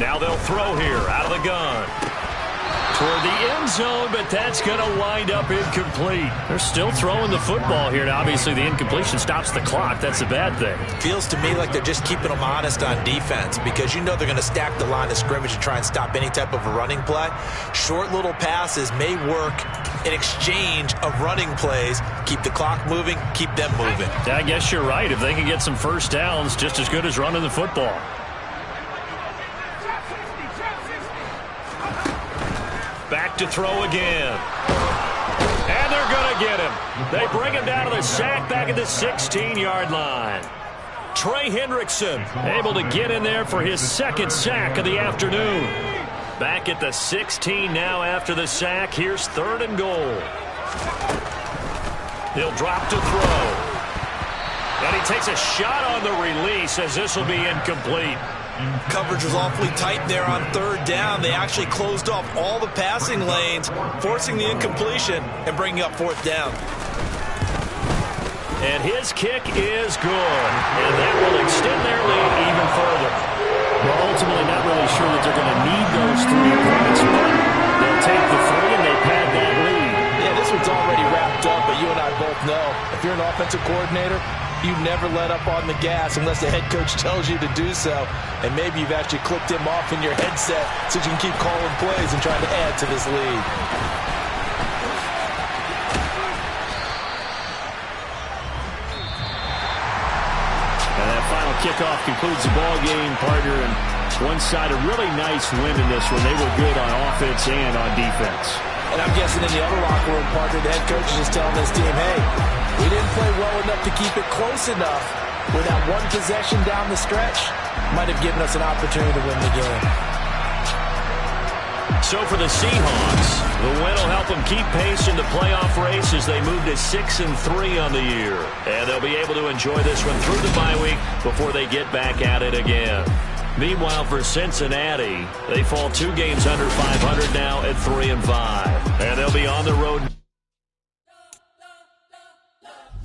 [SPEAKER 2] Now they'll throw here out of the gun. Toward the end zone, but that's going to wind up incomplete. They're still throwing the football here. Now, obviously, the incompletion stops the clock. That's a bad thing.
[SPEAKER 3] Feels to me like they're just keeping them honest on defense because you know they're going to stack the line of scrimmage and try and stop any type of a running play. Short little passes may work in exchange of running plays. Keep the clock moving, keep them moving.
[SPEAKER 2] I guess you're right. If they can get some first downs, just as good as running the football. Back to throw again. And they're going to get him. They bring him down to the sack back at the 16-yard line. Trey Hendrickson able to get in there for his 2nd sack of the afternoon. Back at the 16 now after the sack. Here's 3rd and goal. He'll drop to throw. And he takes a shot on the release as this will be incomplete.
[SPEAKER 3] Coverage was awfully tight there on 3rd down. They actually closed off all the passing lanes, forcing the incompletion and bringing up 4th down.
[SPEAKER 2] And his kick is good. And that will extend their lead even further.
[SPEAKER 4] Well, ultimately not really sure that they're going to need those 3 points, but they'll take the 3 and they pad that lead.
[SPEAKER 3] Yeah, this one's already wrapped up, but you and I both know if you're an offensive coordinator, you never let up on the gas unless the head coach tells you to do so. And maybe you've actually clicked him off in your headset so you can keep calling plays and trying to add to this lead.
[SPEAKER 4] And that final kickoff concludes the ball game, partner. And one side, a really nice win in this one. They were good on offense and on defense.
[SPEAKER 3] And I'm guessing in the other locker room, partner, the head coach is just telling his team, hey, we didn't play well enough to keep it close enough where that one possession down the stretch might have given us an opportunity to win the game.
[SPEAKER 2] So for the Seahawks, the win will help them keep pace in the playoff race as they move to 6-3 on the year. And they'll be able to enjoy this one through the bye week before they get back at it again. Meanwhile, for Cincinnati, they fall 2 games under 500 now at 3-5. And they'll be on the road.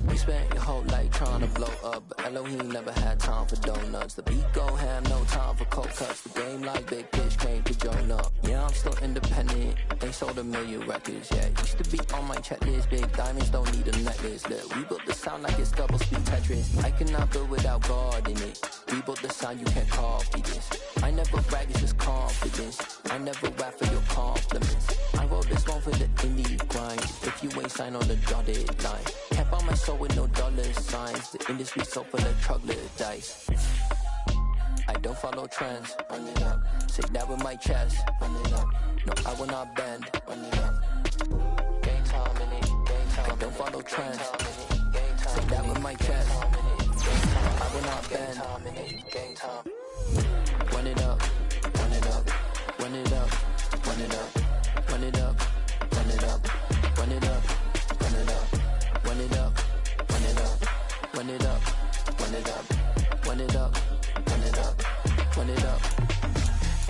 [SPEAKER 6] You spent your whole life trying to blow up, but Elohim never had time for donuts. The beat go ham, no time for cold cuts. The game like big pitch came to join up. Yeah, I'm still independent. They sold 1 million records, yeah. Used to be on my checklist. Big diamonds don't need a necklace. Look, we built the sound like it's double speed Tetris. I cannot build without God in it. We built the sound, you can't copy this. I never brag, it's just confidence. I never rap for your compliments. I wrote this one for the indie grind. If you ain't signed on the dotted line, Can't buy my soul with no dollar signs. The industry so full of troglodytes. I don't follow trends. Run it up. Say that with my chest. Run it up. No, I will not bend. Run it up. Game time in it. Game time. I don't follow trends. Say that with my chest. I will not bend. Game time. Run it up. Run it up. Run it up. Run it up. Run it up. Run it up. Run it up. Run it up. Run it up. Run it up. Run it up. Run it up. Run it up. Run it up. Run it up.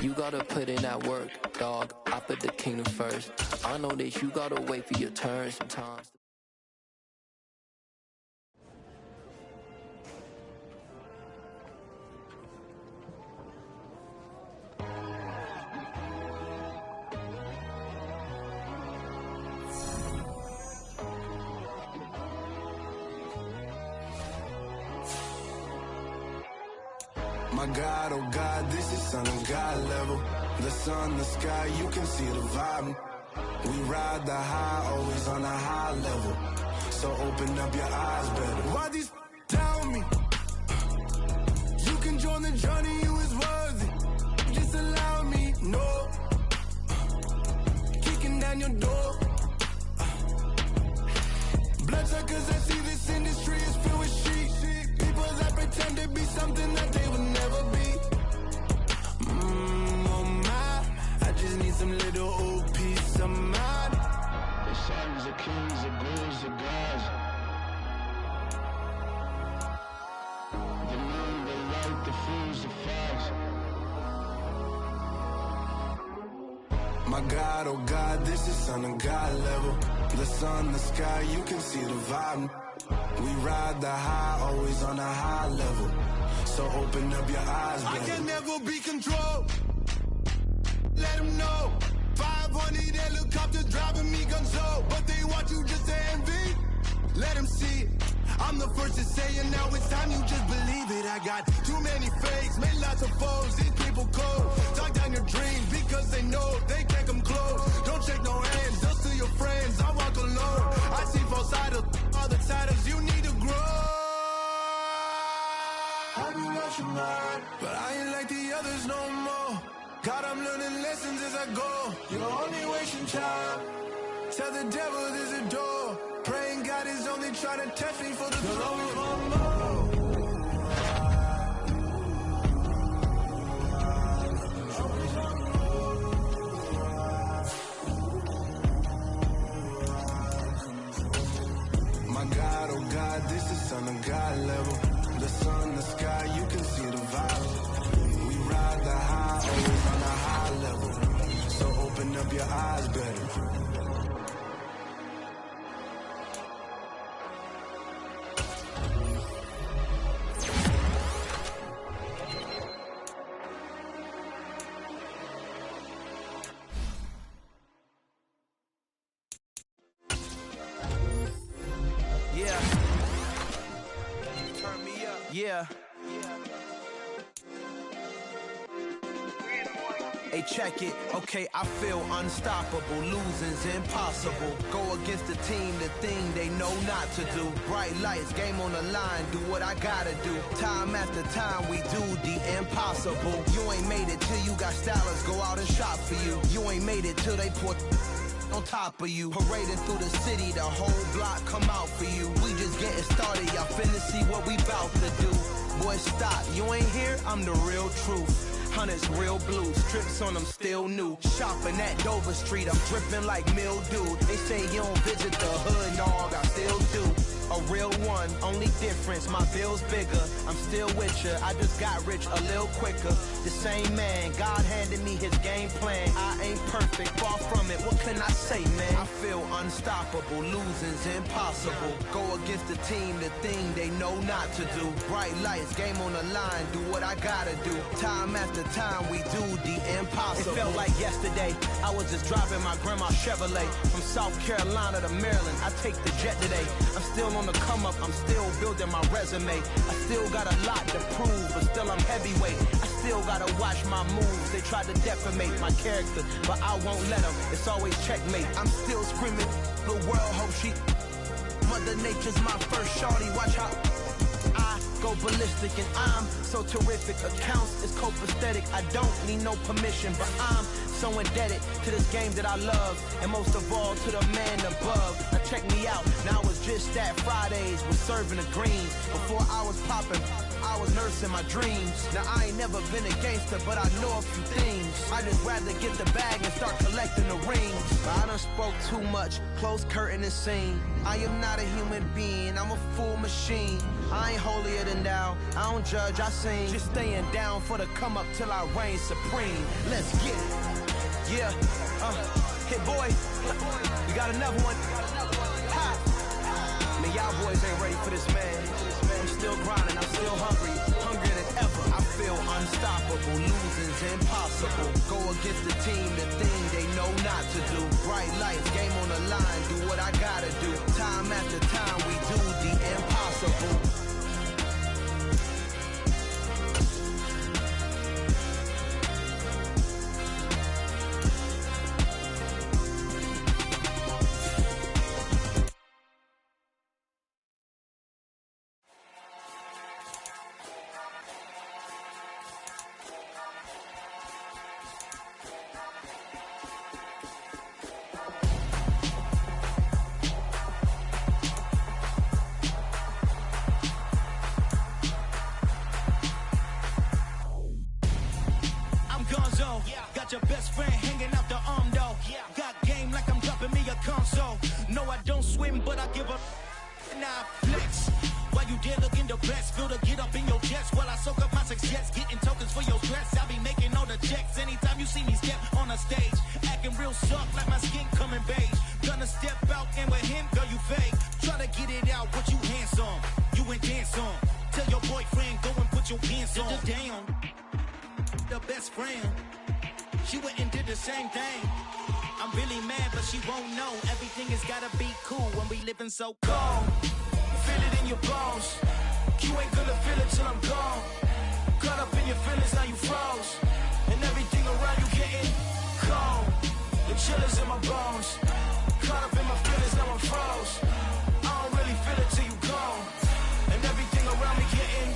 [SPEAKER 6] You gotta put in that work, dog. I put the kingdom first. I know that you gotta wait for your turn sometimes.
[SPEAKER 1] My God, oh God, this is Son of God level. The sun, the sky, you can see the vibe. We ride the high, always on a high level. So open up your eyes better. Why these tell me? You can join the journey, you is worthy. Just allow me, no. Kicking down your door. Bloodsuckers, I see this industry is filled with sheep. People that pretend to be something that they will never be. Oh my, I just need some little old peace of mind.
[SPEAKER 7] The sons, the kings, the ghouls, the gods. The moon, the light, the fools, the facts.
[SPEAKER 1] My God, oh God, this is Son of God level. The sun, the sky, you can see the vibe. We ride the high, always on a high level. So open up your eyes, baby. I can never be controlled. Let them know. 500 helicopters driving me gonzo. But they want you just to envy. Let them see it. I'm the first to say it, now it's time you just believe it. I got too many fakes, made lots of foes. These people cold. Talk down your dreams because they know they can't come close. Don't shake no hands, just to your friends. I walk alone. I see false idols, all the titles you need to grow. I be lost your mind, but I ain't like the others no more. God, I'm learning lessons as I go. You're only wasting time. Tell the devil there's a door. Praying God is only trying to test me for the glory. My God, oh God, this is Son of God level. The sun, the sky, you can see the vibe. We ride the high, always on a high level. So open up your eyes better.
[SPEAKER 8] Yeah. Hey, check it. Okay, I feel unstoppable. Losing's impossible. Go against the team, the thing they know not to do. Bright lights, game on the line, do what I gotta do. Time after time, we do the impossible. You ain't made it till you got stylists go out and shop for you. You ain't made it till they put on top of you. Parading through the city, the whole block come out for you. We just getting started, y'all finna see what we bout to do. Boy, stop, you ain't here, I'm the real truth. Hunters, real blue, strips on them still new. Shopping at Dover Street, I'm dripping like mildew. They say you don't visit the hood, dog, I still do. A real one, only difference, my bill's bigger. I'm still with ya, I just got rich a little quicker. The same man, God handed me his game plan. I ain't perfect, far from it, what can I say, man? I feel unstoppable, losing's impossible. Go against the team, the thing they know not to do. Bright lights, game on the line, do what I gotta do. Time after time, we do the impossible. It felt like yesterday, I was just driving my grandma's Chevrolet. From South Carolina to Maryland, I take the jet today. I'm still on the come up, I'm still building my resume. I still got a lot to prove, but still I'm heavyweight. I still gotta watch my moves. They tried to defamate my character, but I won't let them. It's always checkmate. I'm still screaming, the world hope she. Mother Mother Nature's my first shorty. Watch how I go ballistic, and I'm so terrific. Accounts is copacetic. I don't need no permission, but I'm so indebted to this game that I love, and most of all to the man above. Now check me out. Now it's just that Fridays was serving the greens. Before I was popping, I was nursing my dreams. Now I ain't never been a gangster, but I know a few things. I just rather get the bag and start collecting the rings. But I done spoke too much. Close curtain and scene. I am not a human being. I'm a full machine. I ain't holier than thou. I don't judge, I sing. Just staying down for the come up till I reign supreme. Let's get it. Yeah. Hey boy, you got another one. Ha. Man, y'all boys ain't ready for this, man. I'm still grinding, I'm still hungry. Hungrier than ever. I feel unstoppable. Losing's impossible. Go against the team, the thing they know not to do. Bright lights, game on the line. Do what I gotta do. Time after time, we do the impossible.
[SPEAKER 1] Got your best friend hanging out the arm though. Got game like I'm dropping me a console. No, I don't swim, but I give a and I flex. While you there looking depressed, feel the get up in your chest while I soak up my success, getting tokens for your stress. I be making all the checks anytime you see me step on a stage, acting real soft like my skin coming beige. Gonna step out and with him, girl, you fake. Try to get it out, but you handsome, you ain't dance on. Tell your boyfriend go and put your pants on. Down, the best friend. She went and did the same thing. I'm really mad, but she won't know. Everything has gotta be cool when we living so cold. Feel it in your bones. You ain't gonna feel it till I'm gone. Caught up in your feelings, now you froze. And everything around you getting cold. The chillers in my bones. Caught up in my feelings, now I'm froze. I don't really feel it till you gone. And everything around me getting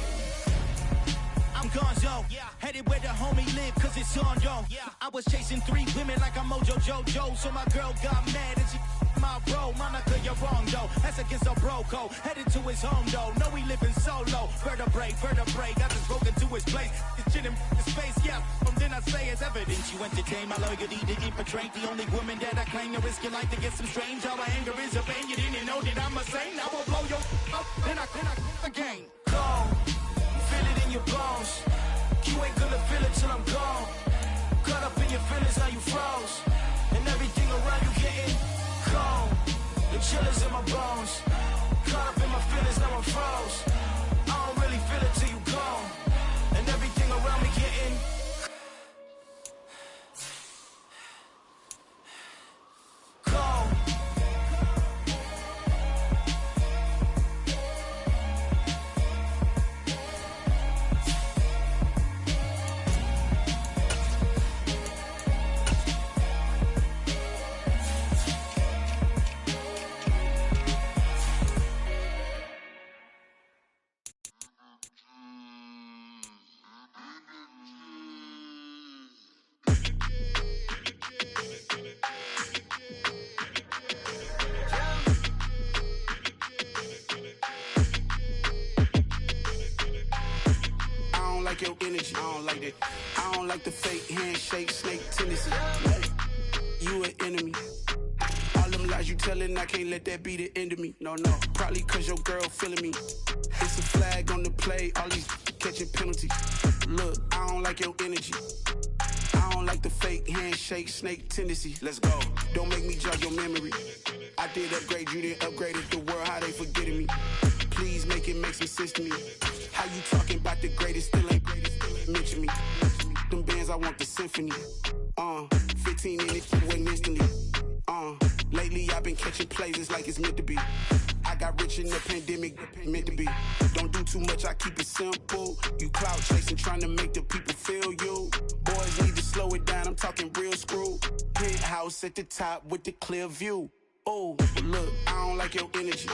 [SPEAKER 1] I'm gonzo, headed where the homie live, cause it's on, yo. I was chasing 3 women like I'm Mojo Jojo, so my girl got mad and she my bro. Monica, you're wrong, though. That's against a bro code. Headed to his home, though. No, we living solo. Vertebrae, got us broken to his place. It's shit in his face, yeah. From then I say it's evidence. You entertain my loyalty to infiltrate. The only woman that I claim to risk your life to get some strange. All my anger is a pain. You didn't know that I'm a saint. I will blow your up, then I again. Go. Feel it in your bones. You ain't gonna feel it till I'm gone. Caught up in your feelings, now you froze. And everything around you getting cold. The chillers in my bones. Caught up in my feelings, now I'm froze. I don't really feel it till you gone. And everything around me getting cold.
[SPEAKER 9] Your energy, I don't like that. I don't like the fake handshake, snake tendency. You an enemy. All them lies you telling, I can't let that be the end of me. No, probably cause your girl feeling me. It's a flag on the play, all these catching penalties. Look, I don't like your energy. I don't like the fake handshake, snake tendency. Let's go. Don't make me jog your memory. I did upgrade, you didn't upgrade it. The world, how they forgetting me. Please make it make some sense to me. How you talking about the greatest, still ain't mention me. Them bands, I want the symphony. 15 in it, waiting instantly. Lately I've been catching plays, it's like it's meant to be. I got rich in the pandemic, meant to be. Don't do too much, I keep it simple. You clout chasing, trying to make the people feel you. Boys need to slow it down, I'm talking real screw. Penthouse at the top with the clear view. Oh, look, I don't like your energy.